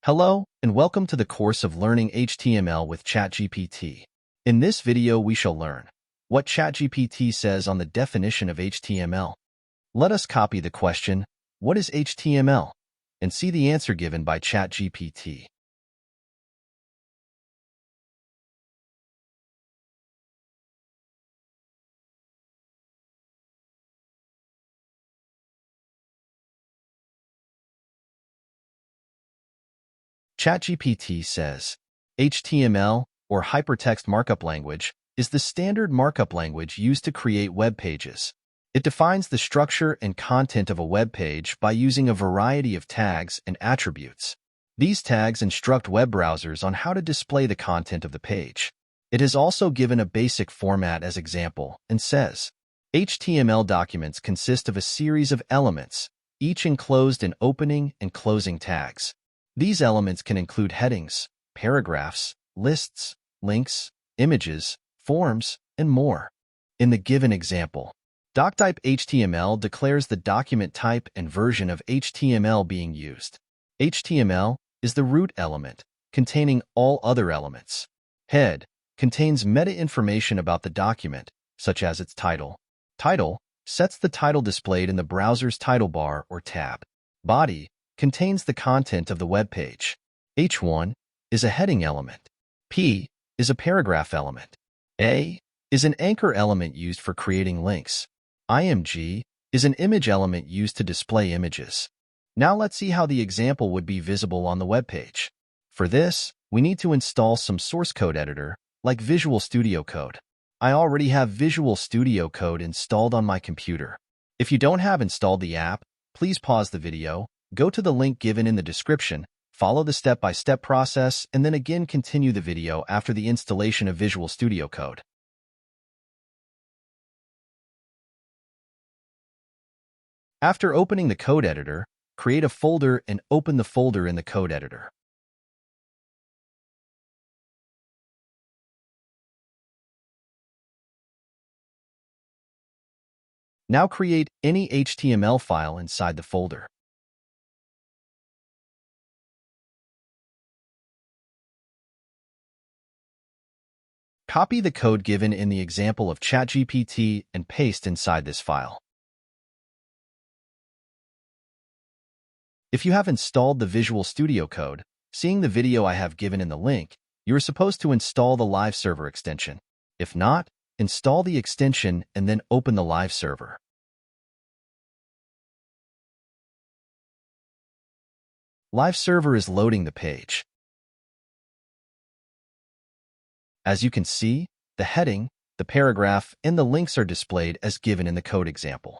Hello, and welcome to the course of Learning HTML with ChatGPT. In this video, we shall learn what ChatGPT says on the definition of HTML. Let us copy the question, "What is HTML?" and see the answer given by ChatGPT. ChatGPT says, HTML, or Hypertext Markup Language, is the standard markup language used to create web pages. It defines the structure and content of a web page by using a variety of tags and attributes. These tags instruct web browsers on how to display the content of the page. It has also given a basic format as example and says, HTML documents consist of a series of elements, each enclosed in opening and closing tags. These elements can include headings, paragraphs, lists, links, images, forms, and more. In the given example, doctype HTML declares the document type and version of HTML being used. HTML is the root element, containing all other elements. Head contains meta-information about the document, such as its title. Title sets the title displayed in the browser's title bar or tab. Body contains the content of the web page. H1 is a heading element. P is a paragraph element. A is an anchor element used for creating links. IMG is an image element used to display images. Now let's see how the example would be visible on the web page. For this, we need to install some source code editor, like Visual Studio Code. I already have Visual Studio Code installed on my computer. If you don't have installed the app, please pause the video, go to the link given in the description, follow the step-by-step process, and then again continue the video after the installation of Visual Studio Code. After opening the code editor, create a folder and open the folder in the code editor. Now create any HTML file inside the folder. Copy the code given in the example of ChatGPT and paste inside this file. If you have installed the Visual Studio Code, seeing the video I have given in the link, you are supposed to install the live server extension. If not, install the extension and then open the live server. Live server is loading the page. As you can see, the heading, the paragraph, and the links are displayed as given in the code example.